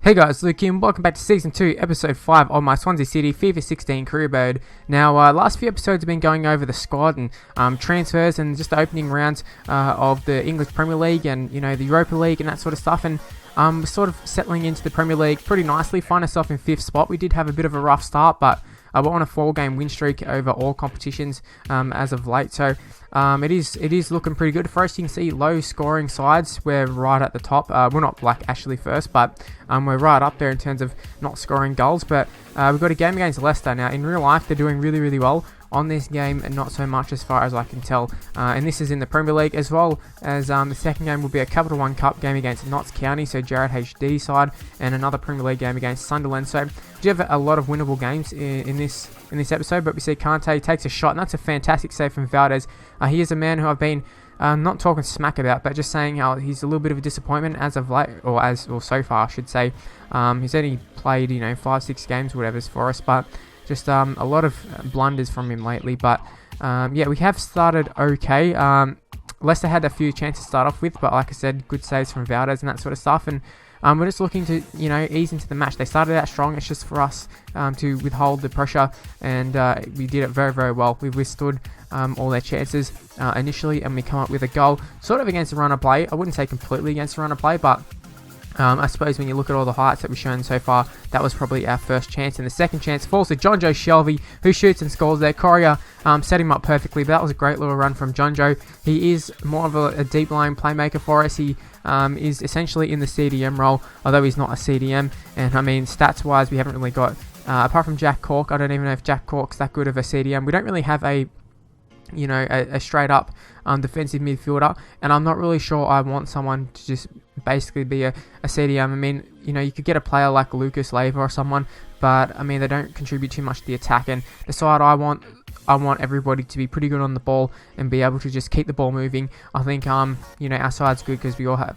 Hey guys, Luke here, and welcome back to Season 2, Episode 5 of my Swansea City FIFA 16 career mode. Now, last few episodes have been going over the squad and transfers and just the opening rounds of the English Premier League and, the Europa League and that sort of stuff. And we're sort of settling into the Premier League pretty nicely, find ourselves in 5th spot. We did have a bit of a rough start, but we're on a 4-game win streak over all competitions as of late. So it is looking pretty good for us. You can see low scoring sides. We're right at the top. We're not actually first, but we're right up there in terms of not scoring goals. But we've got a game against Leicester. Now, in real life, they're doing really, really well on this game, and not so much as far as I can tell. And this is in the Premier League, as well as the second game will be a Capital One Cup game against Notts County, so Jared HD side, and another Premier League game against Sunderland. So do have a lot of winnable games in this episode. But we see Kante takes a shot, and that's a fantastic save from Valdez. He is a man who I've been not talking smack about, but just saying how he's a little bit of a disappointment as of late, or so far I should say. He's only played 5-6 games, whatever's for us, but just a lot of blunders from him lately. But yeah, we have started okay. Leicester had a few chances to start off with, but like I said, good saves from Valdez and that sort of stuff. And we're just looking to ease into the match. They started out strong. It's just for us to withhold the pressure, and we did it very, very well. We withstood all their chances initially, and we come up with a goal, sort of against the run of play. I wouldn't say completely against the run of play, but I suppose when you look at all the highlights that we've shown so far, that was probably our first chance. And the second chance falls to John Joe Shelvey, who shoots and scores there. Correa set him up perfectly, but that was a great little run from John Joe. He is more of a deep line playmaker for us. He is essentially in the CDM role, although he's not a CDM. And I mean, stats wise, we haven't really got, apart from Jack Cork, I don't even know if Jack Cork's that good of a CDM. We don't really have a straight up defensive midfielder, and I'm not really sure I want someone to just basically be a CDM. I mean, you could get a player like Lucas Leiva or someone, but I mean, they don't contribute too much to the attack. And the side I want everybody to be pretty good on the ball and be able to just keep the ball moving. I think our side's good because we all have,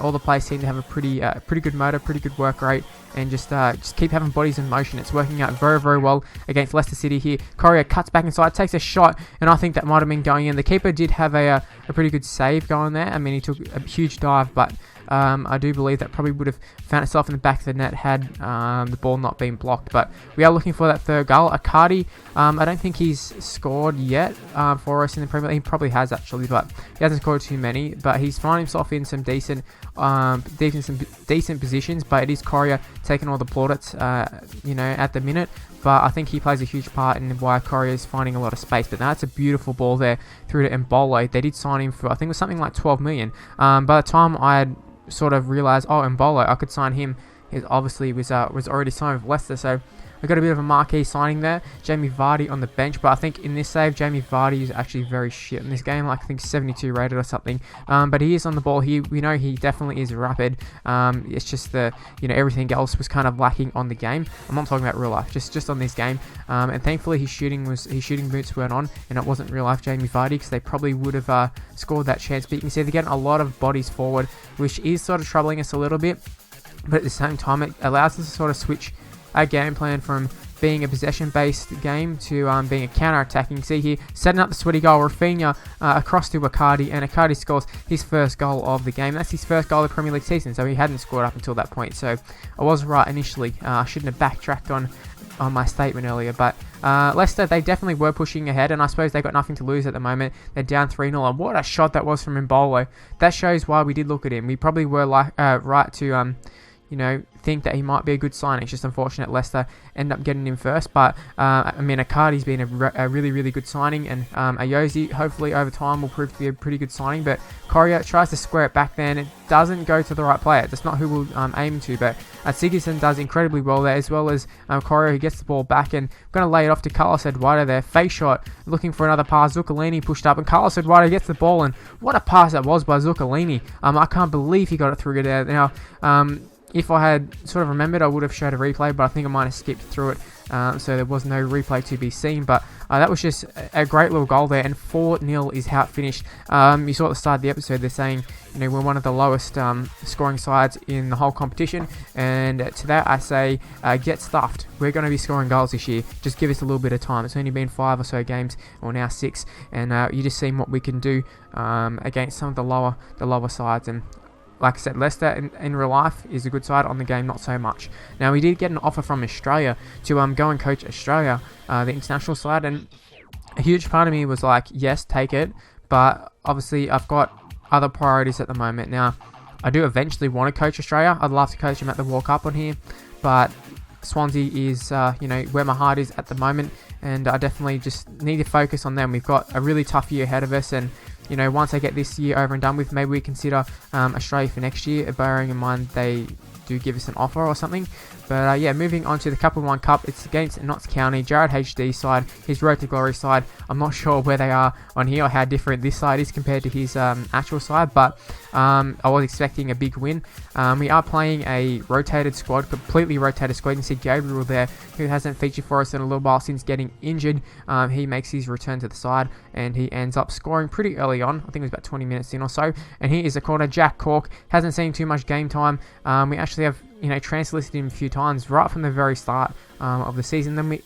all the players seem to have a pretty good motor, pretty good work rate, and just keep having bodies in motion. It's working out very, very well against Leicester City here. Correa cuts back inside, takes a shot, and I think that might have been going in. The keeper did have a pretty good save going there. I mean, he took a huge dive, but I do believe that probably would have found itself in the back of the net had the ball not been blocked. But we are looking for that third goal. Icardi, I don't think he's scored yet for us in the Premier League. He probably has actually, but he hasn't scored too many. But he's found himself in some decent positions. But it is Correa taking all the plaudits, at the minute. But I think he plays a huge part in why Correa is finding a lot of space. But that's a beautiful ball there through to Mbolo. They did sign him for, I think it was something like 12 million. By the time I had sort of realised, Mbolo, I could sign him. He obviously was already signed with Leicester, so we got a bit of a marquee signing there. Jamie Vardy on the bench, but I think in this save, Jamie Vardy is actually very shit in this game. Like, I think 72 rated or something. But he is on the ball. We know he definitely is rapid. It's just the everything else was kind of lacking on the game. I'm not talking about real life, just on this game. And thankfully his shooting boots weren't on, and it wasn't real life Jamie Vardy, because they probably would have scored that chance. But you can see they're getting a lot of bodies forward, which is sort of troubling us a little bit. But at the same time, it allows us to sort of switch our game plan from being a possession-based game to being a counter-attacking. See here, setting up the sweaty goal, Rafinha across to Icardi, and Icardi scores his first goal of the game. That's his first goal of the Premier League season, so he hadn't scored up until that point. So I was right initially. I shouldn't have backtracked on my statement earlier. But Leicester, they definitely were pushing ahead, and I suppose they've got nothing to lose at the moment. They're down 3-0, and what a shot that was from Mbolo. That shows why we did look at him. We probably were right to think that he might be a good signing. It's just unfortunate Leicester end up getting him first. But I mean, Icardi's been a really, really good signing, and Ayoze hopefully over time will prove to be a pretty good signing. But Correa tries to square it back there, and it doesn't go to the right player. That's not who we'll aim to, but Sigurdsson does incredibly well there, as well as Correa, who gets the ball back and going to lay it off to Carlos Eduardo there. Fake shot, looking for another pass. Zuccolini pushed up, and Carlos Eduardo gets the ball, and what a pass that was by Zuccolini. I can't believe he got it through there. Now, if I had sort of remembered, I would have showed a replay, but I think I might have skipped through it, so there was no replay to be seen. But that was just a great little goal there, and 4-0 is how it finished. You saw at the start of the episode, they're saying, we're one of the lowest scoring sides in the whole competition, and to that I say, get stuffed. We're going to be scoring goals this year. Just give us a little bit of time. It's only been 5 or so games, or now 6, and you just seen what we can do against some of the lower sides. And like I said, Leicester in real life is a good side. On the game, not so much. Now, we did get an offer from Australia to go and coach Australia, the international side, and a huge part of me was like, yes, take it, but obviously I've got other priorities at the moment. Now, I do eventually want to coach Australia. I'd love to coach them at the World Cup on here, but Swansea is, where my heart is at the moment, and I definitely just need to focus on them. We've got a really tough year ahead of us, and once I get this year over and done with, maybe we consider Australia for next year, bearing in mind they do give us an offer or something. But moving on to the Couple 1 Cup, it's against Notts County, Jared HD side, his Road to Glory side. I'm not sure where they are on here or how different this side is compared to his actual side, but I was expecting a big win. We are playing a rotated squad, completely rotated squad. You can see Gabriel there, who hasn't featured for us in a little while since getting injured. He makes his return to the side, and he ends up scoring pretty early on. I think it was about 20 minutes in or so. And here is the corner, Jack Cork. Hasn't seen too much game time. We actually have translisted him a few times right from the very start of the season. Then we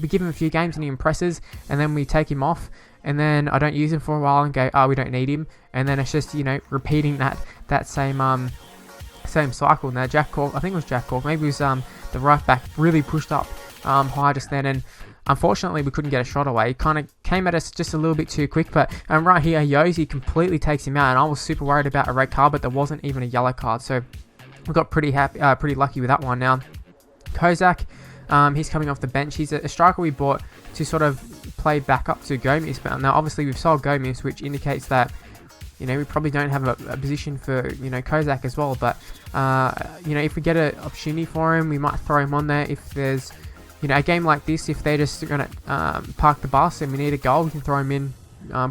give him a few games and he impresses, and then we take him off, and then I don't use him for a while and go, we don't need him, and then it's just repeating that same cycle. Now Jack Cork, I think it was Jack Cork, maybe it was the right back, really pushed up high just then, and unfortunately we couldn't get a shot away. He kind of came at us just a little bit too quick, but right here Yosi completely takes him out, and I was super worried about a red card, but there wasn't even a yellow card, so we got pretty lucky with that one. Now, Kozak, he's coming off the bench. He's a striker we bought to sort of play back up to Gomez. But now, obviously, we've sold Gomez, which indicates that we probably don't have a position for Kozak as well. But if we get an opportunity for him, we might throw him on there. If there's a game like this, if they're just gonna park the bus and we need a goal, we can throw him in.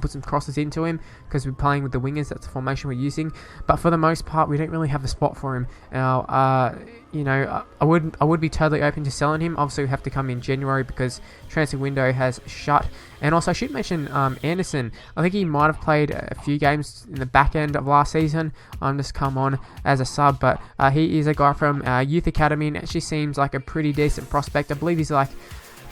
Put some crosses into him because we're playing with the wingers. That's the formation we're using, but for the most part we don't really have a spot for him now. I would be totally open to selling him. Obviously we have to come in January because transfer window has shut. And also I should mention Anderson. I think he might have played a few games in the back end of last season. Just come on as a sub, but he is a guy from Youth Academy and actually seems like a pretty decent prospect. I believe he's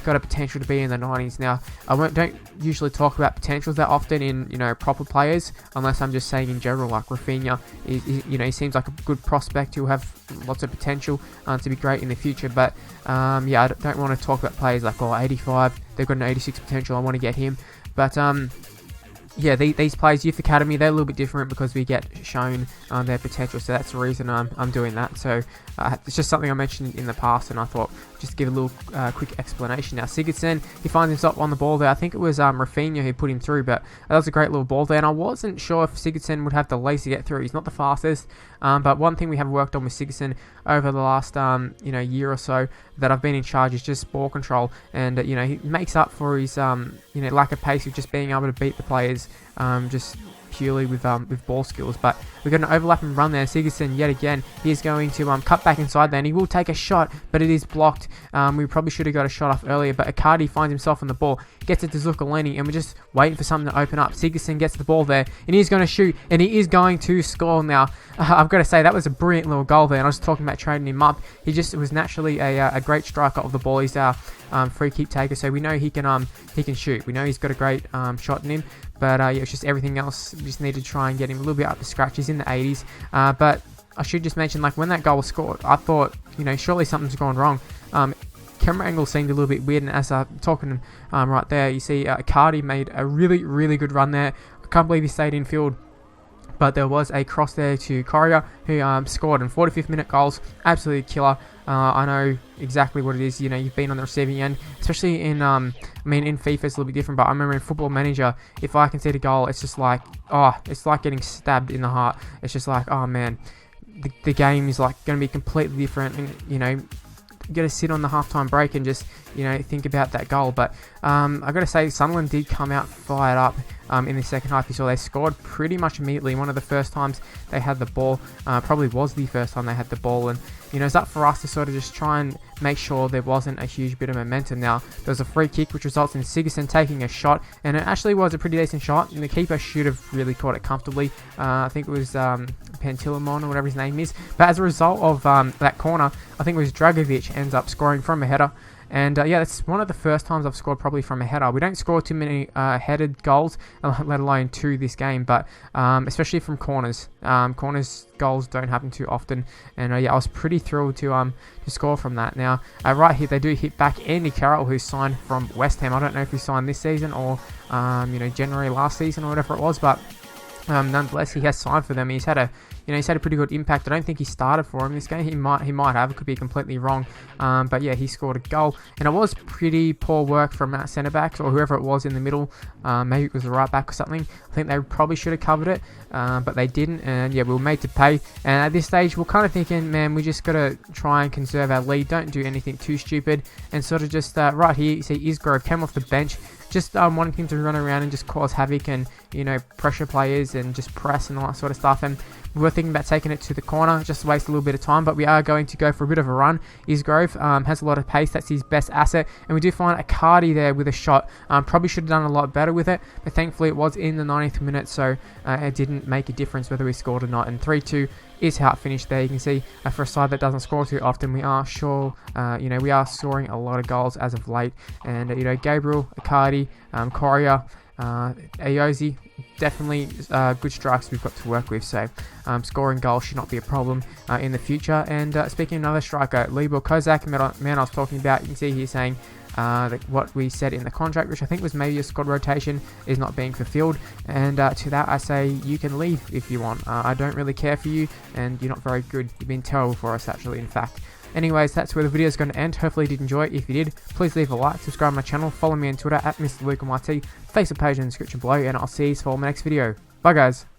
got a potential to be in the 90s. Now, I don't usually talk about potentials that often in proper players, unless I'm just saying in general, like Rafinha. He seems like a good prospect who'll have lots of potential to be great in the future. But I don't want to talk about players like 85. They've got an 86 potential. I want to get him, but these players, Youth Academy, they're a little bit different because we get shown their potential, so that's the reason I'm doing that. So it's just something I mentioned in the past, and I thought just give a little quick explanation. Now Sigurdsson, he finds himself on the ball there. I think it was Rafinha who put him through, but that was a great little ball there, and I wasn't sure if Sigurdsson would have the legs to get through. He's not the fastest, but one thing we have worked on with Sigurdsson over the last year or so that I've been in charge is just ball control, and he makes up for his lack of pace with just being able to beat the players just purely with ball skills. But we're going to overlap and run there. Sigurdsson yet again, he is going to cut back inside there, and he will take a shot, but it is blocked. We probably should have got a shot off earlier, but Icardi finds himself on the ball, gets it to Zuccolini, and we're just waiting for something to open up. Sigurdsson gets the ball there, and he's going to shoot, and he is going to score. Now I've got to say that was a brilliant little goal there, and I was talking about trading him up. He just was naturally a great striker of the ball. He's our free kick taker, so we know he can shoot. We know he's got a great shot in him. But it's just everything else. We just need to try and get him a little bit up to scratch. He's in the 80s. But I should just mention, like, when that goal was scored, I thought, surely something's gone wrong. Camera angle seemed a little bit weird, and as I'm talking right there, you see Icardi made a really, really good run there. I can't believe he stayed in field. But there was a cross there to Correa, who scored in 45th minute goals. Absolutely killer. I know exactly what it is. You've been on the receiving end, especially in in FIFA it's a little bit different, but I remember in Football Manager, if I concede a goal, it's just like, it's like getting stabbed in the heart. It's just like, oh man, the game is like going to be completely different, and you got to sit on the halftime break and just think about that goal. But I got to say, Sunderland did come out fired up in the second half. You saw they scored pretty much immediately. One of the first times they had the ball, probably was the first time they had the ball, and it's up for us to sort of just try and make sure there wasn't a huge bit of momentum. Now there was a free kick which results in Sigurdsson taking a shot, and it actually was a pretty decent shot, and the keeper should have really caught it comfortably. I think it was Pantilimon or whatever his name is, but as a result of that corner, I think it was Dragovic ends up scoring from a header, And yeah, that's one of the first times I've scored probably from a header. We don't score too many headed goals, let alone 2 this game, but especially from corners. Corners goals don't happen too often, and yeah, I was pretty thrilled to score from that. Now, right here they do hit back Andy Carroll, who's signed from West Ham. I don't know if he signed this season or January last season or whatever it was, but nonetheless, he has signed for them. He's had a pretty good impact. I don't think he started for him this game. He might have. It could be completely wrong. But yeah, he scored a goal, and it was pretty poor work from centre backs or whoever it was in the middle. Maybe it was the right back or something. I think they probably should have covered it, but they didn't. And yeah, we were made to pay. And at this stage, we're kind of thinking, man, we just got to try and conserve our lead. Don't do anything too stupid, and sort of just right here, you see Isgrove came off the bench. Just wanting him to run around and just cause havoc and, pressure players and just press and all that sort of stuff. And we were thinking about taking it to the corner, just to waste a little bit of time, but we are going to go for a bit of a run. Isgrove has a lot of pace. That's his best asset. And we do find a Cardi there with a shot. Probably should have done a lot better with it, but thankfully it was in the 90th minute, so it didn't make a difference whether we scored or not. And 3-2 is how it finished there. You can see for a side that doesn't score too often, we are we are scoring a lot of goals as of late. And Gabriel, Icardi, Correa, Ayoze, definitely good strikes we've got to work with. So scoring goals should not be a problem in the future. And speaking of another striker, Libor Kozak, man I was talking about, you can see here saying that what we said in the contract, which I think was maybe a squad rotation, is not being fulfilled. And to that I say, you can leave if you want. I don't really care for you, and you're not very good. You've been terrible for us, actually, in fact. Anyways, that's where the video is going to end. Hopefully you did enjoy it. If you did, please leave a like, subscribe to my channel, follow me on Twitter at Mr. Luke MIT, Facebook page in the description below, and I'll see you for my next video. Bye guys.